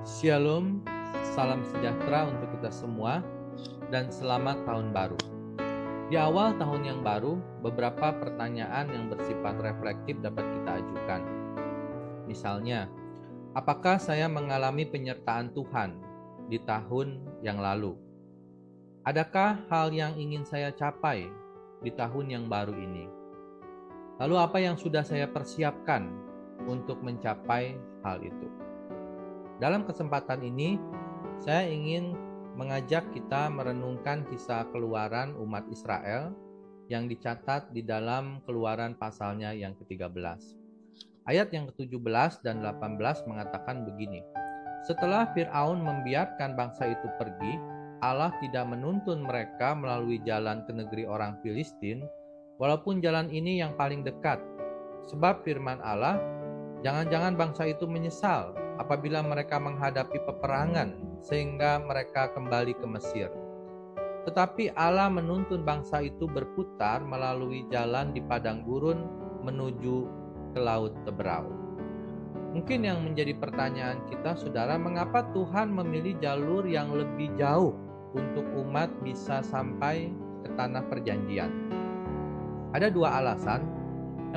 Shalom, salam sejahtera untuk kita semua, dan selamat tahun baru. Di awal tahun yang baru, beberapa pertanyaan yang bersifat reflektif dapat kita ajukan. Misalnya, apakah saya mengalami penyertaan Tuhan di tahun yang lalu? Adakah hal yang ingin saya capai di tahun yang baru ini? Lalu apa yang sudah saya persiapkan untuk mencapai hal itu? Dalam kesempatan ini, saya ingin mengajak kita merenungkan kisah keluaran umat Israel yang dicatat di dalam Keluaran pasalnya yang ke-13. Ayat yang ke-17 dan 18 mengatakan begini. Setelah Fir'aun membiarkan bangsa itu pergi, Allah tidak menuntun mereka melalui jalan ke negeri orang Filistin, walaupun jalan ini yang paling dekat. Sebab firman Allah, jangan-jangan bangsa itu menyesal apabila mereka menghadapi peperangan sehingga mereka kembali ke Mesir. Tetapi Allah menuntun bangsa itu berputar melalui jalan di padang gurun menuju ke Laut Teberau. Mungkin yang menjadi pertanyaan kita, saudara, mengapa Tuhan memilih jalur yang lebih jauh untuk umat bisa sampai ke tanah perjanjian? Ada dua alasan.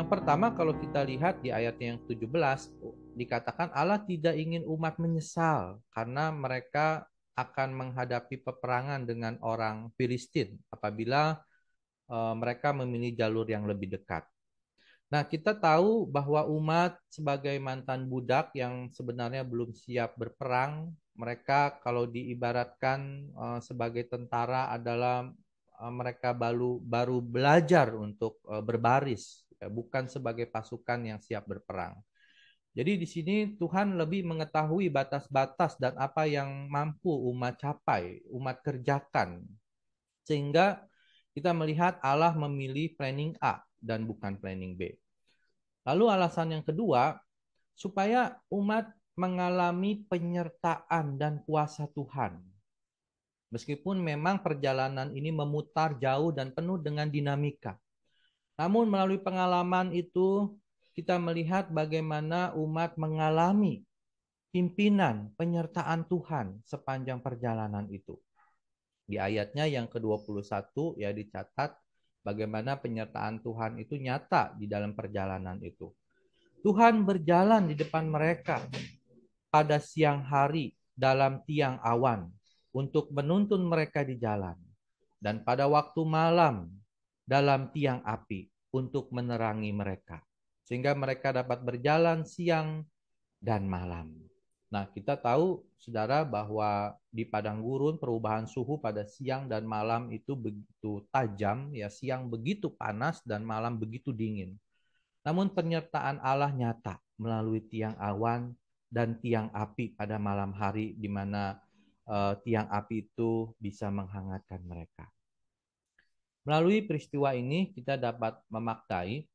Yang pertama, kalau kita lihat di ayat yang 17, dikatakan Allah tidak ingin umat menyesal karena mereka akan menghadapi peperangan dengan orang Filistin apabila mereka memilih jalur yang lebih dekat. Nah, kita tahu bahwa umat sebagai mantan budak yang sebenarnya belum siap berperang, mereka kalau diibaratkan sebagai tentara adalah mereka baru belajar untuk berbaris, bukan sebagai pasukan yang siap berperang. Jadi di sini Tuhan lebih mengetahui batas-batas dan apa yang mampu umat capai, umat kerjakan. Sehingga kita melihat Allah memilih planning A dan bukan planning B. Lalu alasan yang kedua, supaya umat mengalami penyertaan dan kuasa Tuhan. Meskipun memang perjalanan ini memutar jauh dan penuh dengan dinamika. Namun melalui pengalaman itu kita melihat bagaimana umat mengalami pimpinan penyertaan Tuhan sepanjang perjalanan itu. Di ayatnya yang ke-21 ya dicatat bagaimana penyertaan Tuhan itu nyata di dalam perjalanan itu. Tuhan berjalan di depan mereka pada siang hari dalam tiang awan untuk menuntun mereka di jalan, dan pada waktu malam dalam tiang api untuk menerangi mereka, sehingga mereka dapat berjalan siang dan malam. Nah, kita tahu, saudara, bahwa di padang gurun perubahan suhu pada siang dan malam itu begitu tajam, ya, siang begitu panas dan malam begitu dingin. Namun penyertaan Allah nyata melalui tiang awan dan tiang api pada malam hari, di mana tiang api itu bisa menghangatkan mereka. Melalui peristiwa ini kita dapat memaknai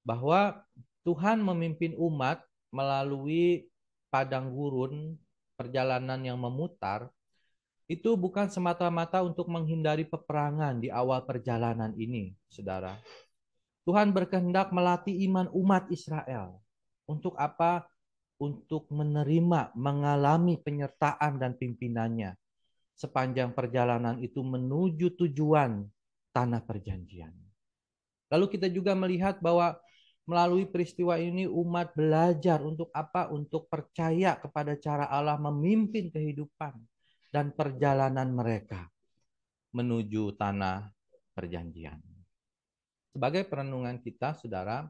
bahwa Tuhan memimpin umat melalui padang gurun, perjalanan yang memutar, itu bukan semata-mata untuk menghindari peperangan di awal perjalanan ini, saudara. Tuhan berkehendak melatih iman umat Israel. Untuk apa? Untuk menerima, mengalami penyertaan dan pimpinannya sepanjang perjalanan itu menuju tujuan tanah perjanjian. Lalu kita juga melihat bahwa melalui peristiwa ini umat belajar untuk apa? Untuk percaya kepada cara Allah memimpin kehidupan dan perjalanan mereka menuju tanah perjanjian. Sebagai perenungan kita, saudara,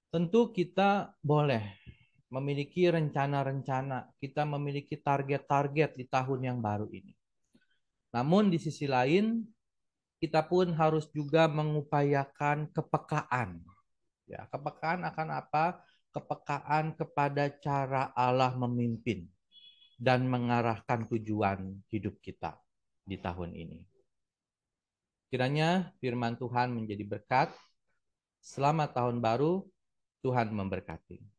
tentu kita boleh memiliki rencana-rencana, kita memiliki target-target di tahun yang baru ini. Namun di sisi lain, kita pun harus juga mengupayakan kepekaan. Ya, kepekaan akan apa? Kepekaan kepada cara Allah memimpin dan mengarahkan tujuan hidup kita di tahun ini. Kiranya firman Tuhan menjadi berkat. Selamat tahun baru, Tuhan memberkati.